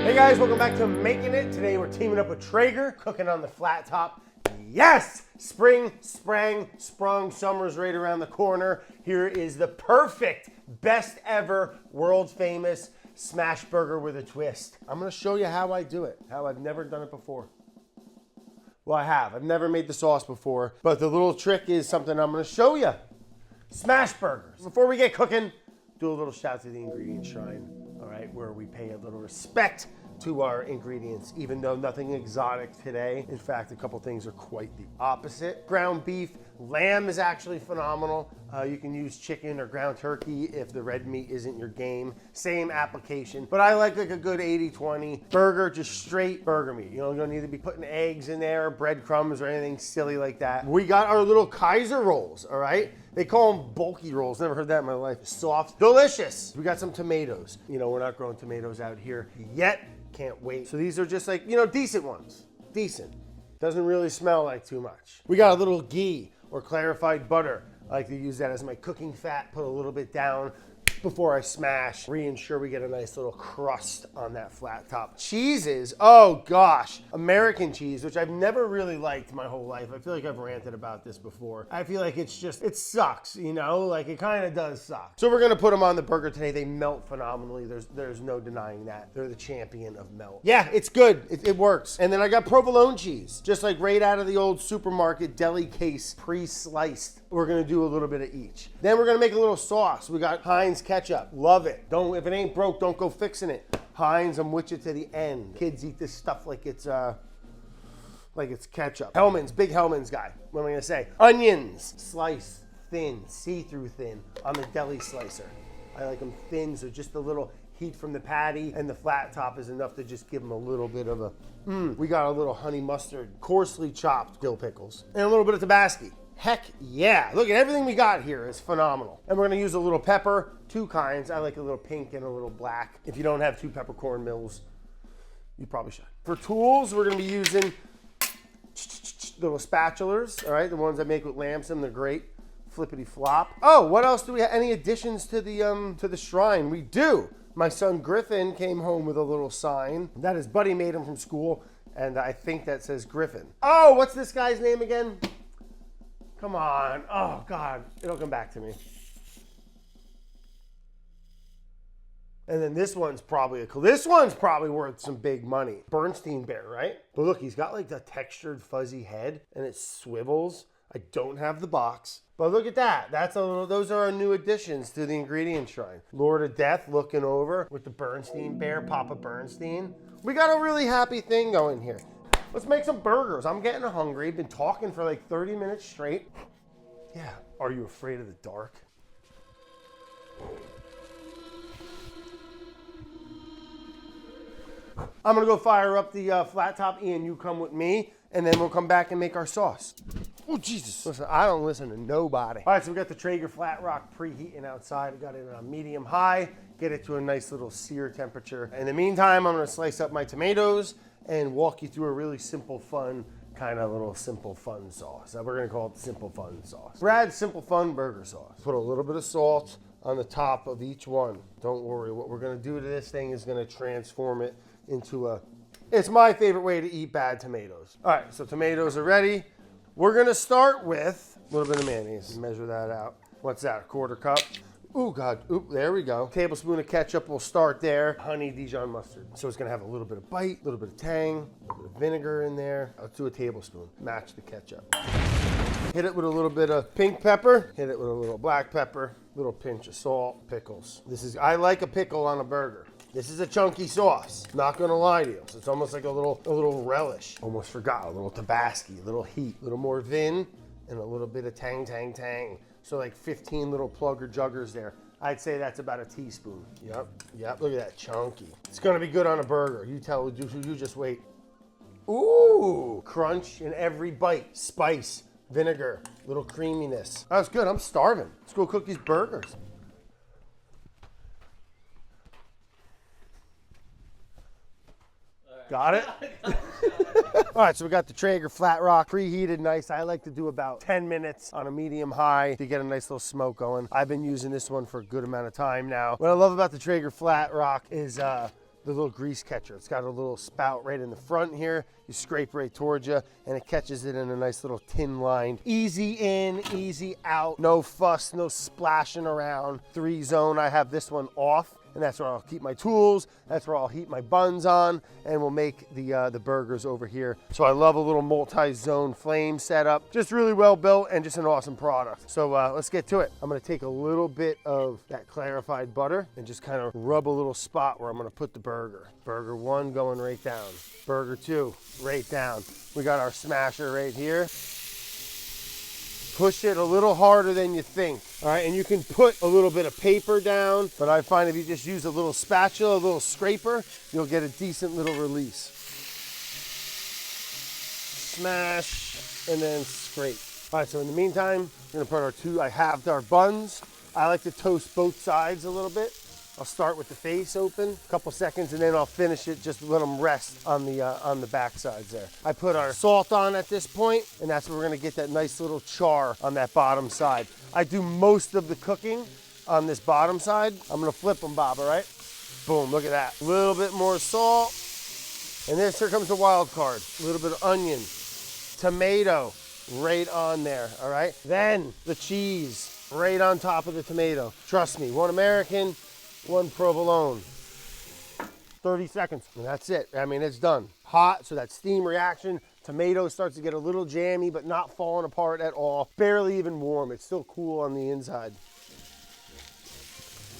Hey guys, welcome back to Making It. Today we're teaming up with Traeger, cooking on the flat top. Yes! Spring, sprung, summer's right around the corner. Here is the perfect, best ever, world famous smash burger with a twist. I'm gonna show you how I do it, how I've never done it before. Well, I have. I've never made the sauce before, but the little trick is something I'm gonna show you. Smash burgers. Before we get cooking, do a little shout to the ingredient shrine, all right, where we pay a little respect to our ingredients, even though nothing exotic today. In fact, a couple things are quite the opposite. Ground beef, lamb is actually phenomenal. You can use chicken or ground turkey if the red meat isn't your game. Same application, but I like a good 80-20. Burger, just straight burger meat. You don't need to be putting eggs in there, breadcrumbs, or anything silly like that. We got our little Kaiser Rolls, all right? They call them bulky rolls. Never heard that in my life. Soft, delicious. We got some tomatoes. We're not growing tomatoes out here yet. Can't wait. So these are just like, decent ones. Decent. Doesn't really smell like too much. We got a little ghee or clarified butter. I like to use that as my cooking fat, put a little bit down before I smash. Reassure we get a nice little crust on that flat top. Cheeses, oh gosh. American cheese, which I've never really liked my whole life. I feel like I've ranted about this before. I feel like it sucks, like it kind of does suck. So we're gonna put them on the burger today. They melt phenomenally. There's no denying that. They're the champion of melt. Yeah, it's good, it works. And then I got provolone cheese, just like right out of the old supermarket deli case, pre-sliced. We're gonna do a little bit of each. Then we're gonna make a little sauce. We got Heinz Ketchup, love it. If it ain't broke, don't go fixing it. Heinz, I'm with you to the end. Kids eat this stuff like it's ketchup. Hellman's, big Hellman's guy. What am I gonna say? Onions, slice thin, see-through thin on the deli slicer. I like them thin, so just a little heat from the patty and the flat top is enough to just give them a little bit of a, We got a little honey mustard, coarsely chopped dill pickles, and a little bit of Tabasco. Heck yeah, look at everything we got here is phenomenal. And we're gonna use a little pepper, two kinds. I like a little pink and a little black. If you don't have two peppercorn mills, you probably should. For tools, we're gonna be using little spatulas, all right? The ones I make with lamb, they're great. Flippity flop. Oh, what else do we have? Any additions to the shrine? We do. My son Griffin came home with a little sign that his buddy made him from school, and I think that says Griffin. Oh, what's this guy's name again? Come on. Oh, God. It'll come back to me. And then this one's probably worth some big money. Bernstein bear, right? But look, he's got like the textured fuzzy head and it swivels. I don't have the box, but look at that. Those are our new additions to the ingredient shrine. Lord of Death looking over with the Bernstein bear, Papa Bernstein. We got a really happy thing going here. Let's make some burgers. I'm getting hungry. Been talking for like 30 minutes straight. Yeah. Are you afraid of the dark? I'm gonna go fire up the flat top. Ian, you come with me, and then we'll come back and make our sauce. Oh, Jesus. Listen, I don't listen to nobody. All right, so we got the Traeger Flat Rock preheating outside. We got it on medium high. Get it to a nice little sear temperature. In the meantime, I'm gonna slice up my tomatoes and walk you through a really simple, fun, simple fun sauce. We're gonna call it the simple fun sauce. Brad's simple fun burger sauce. Put a little bit of salt on the top of each one. Don't worry, what we're gonna do to this thing is gonna transform it into it's my favorite way to eat bad tomatoes. All right, so tomatoes are ready. We're gonna start with a little bit of mayonnaise. Measure that out. What's that, a quarter cup? Oh God, there we go. Tablespoon of ketchup, we'll start there. Honey Dijon mustard. So it's gonna have a little bit of bite, a little bit of tang, a little bit of vinegar in there. Let's do a tablespoon, match the ketchup. Hit it with a little bit of pink pepper, hit it with a little black pepper, little pinch of salt, pickles. I like a pickle on a burger. This is a chunky sauce, not gonna lie to you. So it's almost like a little relish. Almost forgot, a little Tabasco, a little heat, a little more vin, and a little bit of tang. So like 15 little plugger juggers there. I'd say that's about a teaspoon. Yep, look at that, chunky. It's gonna be good on a burger. You just wait. Ooh, crunch in every bite. Spice, vinegar, little creaminess. That's good, I'm starving. Let's go cook these burgers. Got it? All right, so we got the Traeger Flat Rock preheated nice. I like to do about 10 minutes on a medium high to get a nice little smoke going. I've been using this one for a good amount of time now. What I love about the Traeger Flat Rock is the little grease catcher. It's got a little spout right in the front here. You scrape right towards you, and it catches it in a nice little tin line. Easy in, easy out. No fuss, no splashing around. 3-zone, I have this one off, and that's where I'll keep my tools. That's where I'll heat my buns on, and we'll make the burgers over here. So I love a little multi-zone flame setup. Just really well built and just an awesome product. So let's get to it. I'm gonna take a little bit of that clarified butter and just kind of rub a little spot where I'm gonna put the burger. Burger 1 going right down. Burger 2 right down. We got our smasher right here. Push it a little harder than you think. All right, and you can put a little bit of paper down, but I find if you just use a little spatula, a little scraper, you'll get a decent little release. Smash, and then scrape. All right, so in the meantime, we're gonna put I halved our buns. I like to toast both sides a little bit. I'll start with the face open, a couple seconds, and then I'll finish it, just let them rest on the back sides there. I put our salt on at this point, and that's where we're gonna get that nice little char on that bottom side. I do most of the cooking on this bottom side. I'm gonna flip them, Bob, all right? Boom, look at that. A little bit more salt, and then here comes the wild card. A little bit of onion, tomato, right on there, all right? Then the cheese, right on top of the tomato. Trust me, one American, one provolone. 30 seconds, and that's it. I mean, it's done. Hot, so that steam reaction. Tomato starts to get a little jammy, but not falling apart at all. Barely even warm. It's still cool on the inside.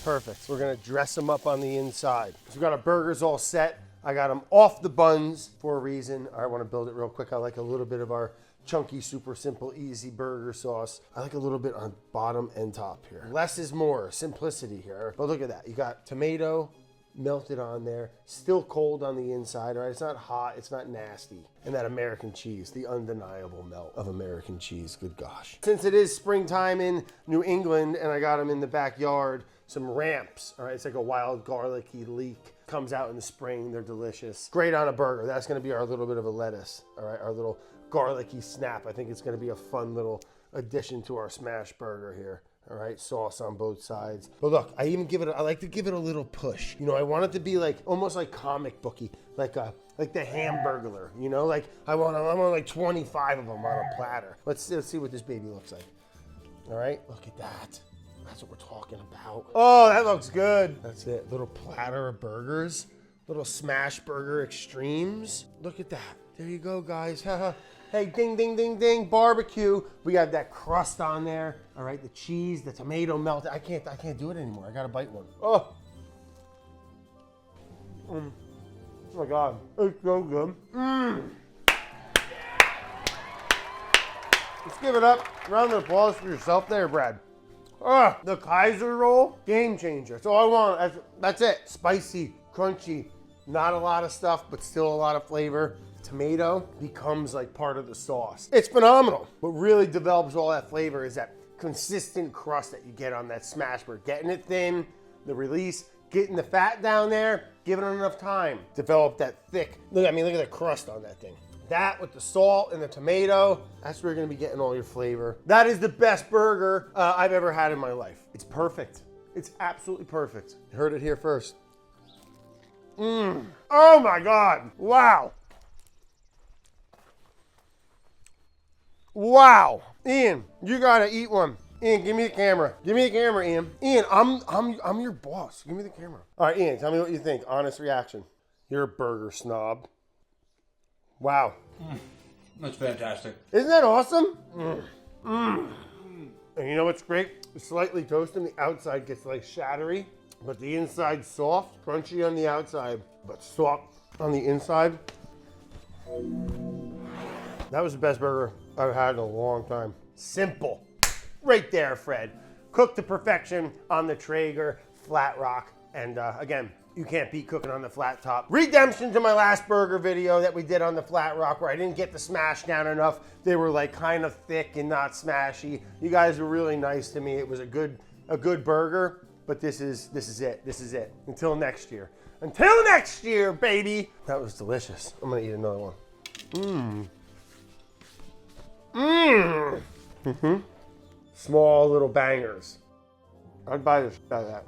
Perfect. We're gonna dress them up on the inside. So we got our burgers all set. I got them off the buns for a reason. I want to build it real quick. I like a little bit of our chunky, super simple, easy burger sauce. I like a little bit on bottom and top here. Less is more, simplicity here. But look at that. You got tomato melted on there, still cold on the inside, right? It's not hot, it's not nasty. And that American cheese, the undeniable melt of American cheese, good gosh. Since it is springtime in New England and I got them in the backyard, some ramps, all right? It's like a wild garlicky leek. Comes out in the spring, they're delicious. Great on a burger. That's gonna be our little bit of a lettuce, all right? Our little garlicky snap. I think it's gonna be a fun little addition to our smash burger here. All right, sauce on both sides. But look, I like to give it a little push. You know, I want it to be like, almost like comic booky, like the Hamburglar, you know? Like, I want like 25 of them on a platter. Let's see what this baby looks like. All right, look at that. That's what we're talking about. Oh, that looks good. That's it, little platter of burgers. Little smash burger extremes. Look at that. There you go, guys. Hey, ding, ding, ding, ding, barbecue. We got that crust on there. All right, the cheese, the tomato melted. I can't do it anymore. I gotta bite one. Oh. Oh my God, it's so good. Let's give it up. Round of applause for yourself there, Brad. The Kaiser roll, game changer. That's all I want. That's it. Spicy, crunchy, not a lot of stuff, but still a lot of flavor. Tomato becomes like part of the sauce. It's phenomenal. What really develops all that flavor is that consistent crust that you get on that smash burger. Getting it thin, the release, getting the fat down there, giving it enough time. Develop that thick, look at the crust on that thing. That with the salt and the tomato, that's where you're gonna be getting all your flavor. That is the best burger I've ever had in my life. It's perfect. It's absolutely perfect. You heard it here first. Oh my God, wow. Wow, Ian, you gotta eat one. Ian, give me the camera. Give me the camera, Ian. Ian, I'm your boss. Give me the camera. All right, Ian, tell me what you think. Honest reaction. You're a burger snob. Wow. That's fantastic. Isn't that awesome? And you know what's great? It's slightly toasted, the outside gets like shattery, but the inside soft, crunchy on the outside, but soft on the inside. That was the best burger I've had in a long time. Simple. Right there, Fred. Cooked to perfection on the Traeger flat rock. And again, you can't beat cooking on the flat top. Redemption to my last burger video that we did on the flat rock where I didn't get the smash down enough. They were like kind of thick and not smashy. You guys were really nice to me. It was a good burger, but this is it. This is it. Until next year. Until next year, baby. That was delicious. I'm gonna eat another one. Small little bangers. I'd buy this out of that.